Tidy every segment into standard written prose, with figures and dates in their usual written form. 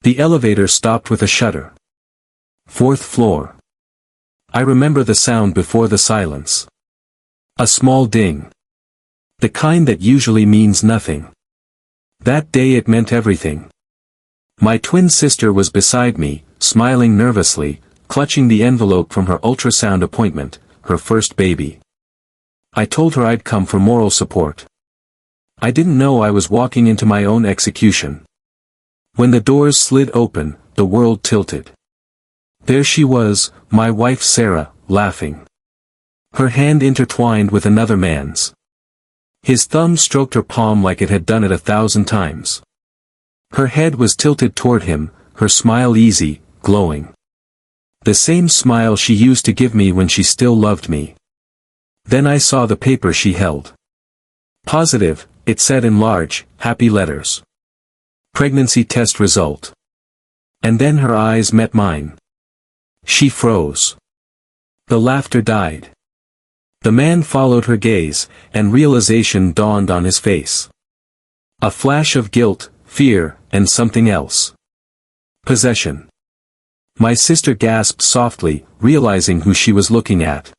The elevator stopped with a shudder. Fourth floor. I remember the sound before the silence. A small ding. The kind that usually means nothing. That day it meant everything. My twin sister was beside me, smiling nervously, clutching the envelope from her ultrasound appointment, her first baby. I told her I'd come for moral support. I didn't know I was walking into my own execution. When the doors slid open, the world tilted. There she was, my wife Sarah, laughing. Her hand intertwined with another man's. His thumb stroked her palm like it had done it 1,000 times. Her head was tilted toward him, her smile easy, glowing. The same smile she used to give me when she still loved me. Then I saw the paper she held. Positive, it said in large, happy letters. Pregnancy test result. And then her eyes met mine. She froze. The laughter died. The man followed her gaze, and realization dawned on his face. A flash of guilt, fear, and something else. Possession. My sister gasped softly, realizing who she was looking at.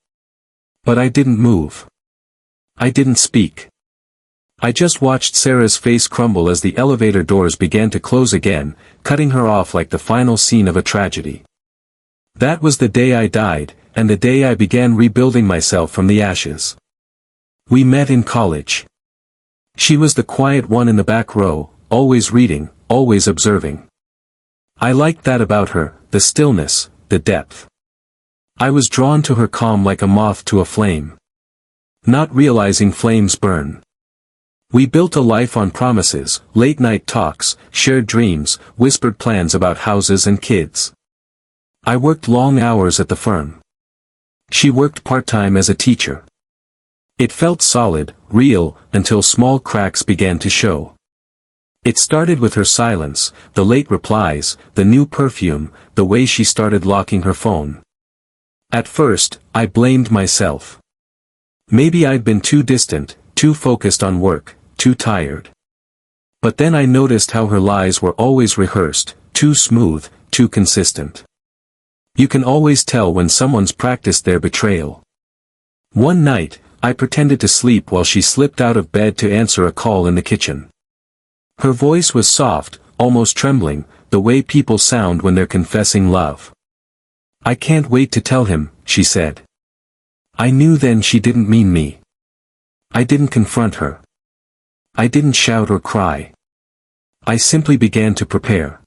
But I didn't move. I didn't speak. I just watched Sarah's face crumble as the elevator doors began to close again, cutting her off like the final scene of a tragedy. That was the day I died, and the day I began rebuilding myself from the ashes. We met in college. She was the quiet one in the back row, always reading, always observing. I liked that about her, the stillness, the depth. I was drawn to her calm like a moth to a flame. Not realizing flames burn. We built a life on promises, late-night talks, shared dreams, whispered plans about houses and kids. I worked long hours at the firm. She worked part-time as a teacher. It felt solid, real, until small cracks began to show. It started with her silence, the late replies, the new perfume, the way she started locking her phone. At first, I blamed myself. Maybe I'd been too distant, too focused on work, too tired. But then I noticed how her lies were always rehearsed, too smooth, too consistent. You can always tell when someone's practiced their betrayal. One night, I pretended to sleep while she slipped out of bed to answer a call in the kitchen. Her voice was soft, almost trembling, the way people sound when they're confessing love. "I can't wait to tell him," she said. I knew then she didn't mean me. I didn't confront her. I didn't shout or cry. I simply began to prepare.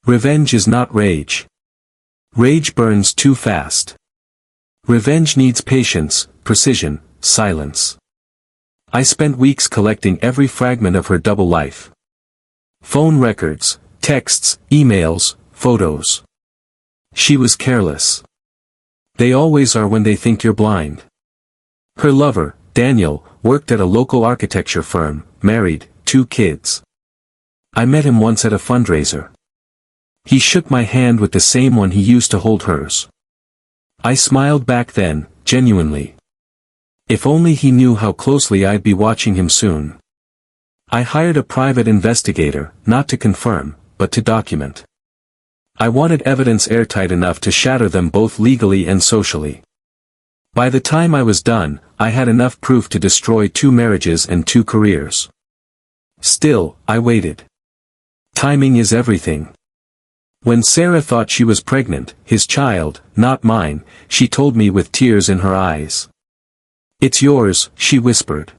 Revenge is not rage. Rage burns too fast. Revenge needs patience, precision, silence. I spent weeks collecting every fragment of her double life. Phone records, texts, emails, photos. She was careless. They always are when they think you're blind. Her lover, Daniel, worked at a local architecture firm, married, 2 kids. I met him once at a fundraiser. He shook my hand with the same one he used to hold hers. I smiled back then, genuinely. If only he knew how closely I'd be watching him soon. I hired a private investigator, not to confirm, but to document. I wanted evidence airtight enough to shatter them both legally and socially. By the time I was done, I had enough proof to destroy 2 marriages and 2 careers. Still, I waited. Timing is everything. When Sarah thought she was pregnant, his child, not mine, she told me with tears in her eyes. "It's yours," she whispered.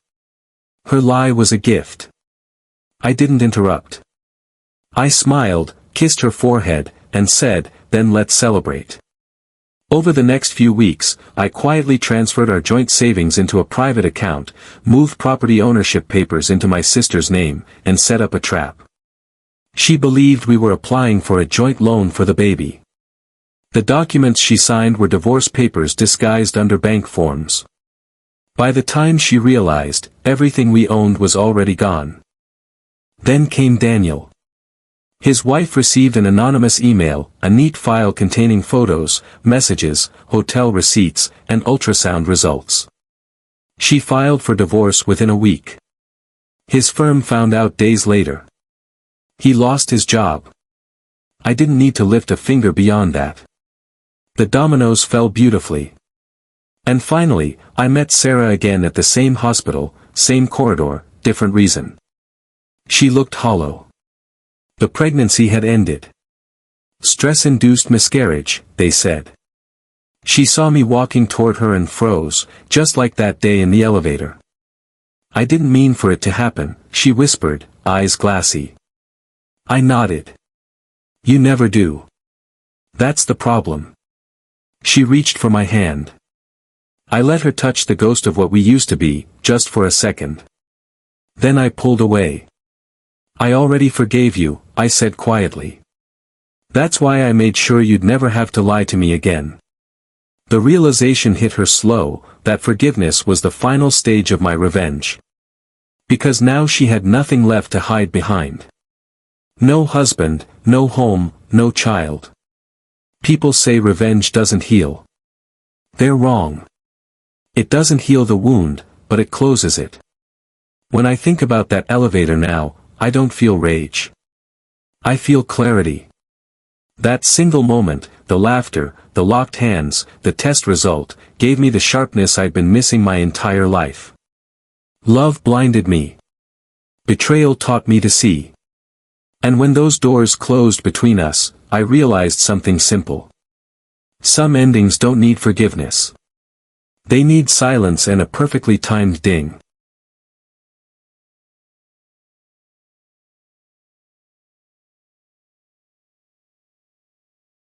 Her lie was a gift. I didn't interrupt. I smiled, kissed her forehead, and said, "Then let's celebrate." Over the next few weeks, I quietly transferred our joint savings into a private account, moved property ownership papers into my sister's name, and set up a trap. She believed we were applying for a joint loan for the baby. The documents she signed were divorce papers disguised under bank forms. By the time she realized, everything we owned was already gone. Then came Daniel. His wife received an anonymous email, a neat file containing photos, messages, hotel receipts, and ultrasound results. She filed for divorce within a week. His firm found out days later. He lost his job. I didn't need to lift a finger beyond that. The dominoes fell beautifully. And finally, I met Sarah again at the same hospital, same corridor, different reason. She looked hollow. The pregnancy had ended. Stress-induced miscarriage, they said. She saw me walking toward her and froze, just like that day in the elevator. I didn't mean for it to happen, she whispered, eyes glassy. I nodded. You never do. That's the problem. She reached for my hand. I let her touch the ghost of what we used to be, just for a second. Then I pulled away. I already forgave you, I said quietly. That's why I made sure you'd never have to lie to me again. The realization hit her slow, that forgiveness was the final stage of my revenge. Because now she had nothing left to hide behind. No husband, no home, no child. People say revenge doesn't heal. They're wrong. It doesn't heal the wound, but it closes it. When I think about that elevator now, I don't feel rage. I feel clarity. That single moment, the laughter, the locked hands, the test result, gave me the sharpness I'd been missing my entire life. Love blinded me. Betrayal taught me to see. And when those doors closed between us, I realized something simple. Some endings don't need forgiveness. They need silence and a perfectly timed ding.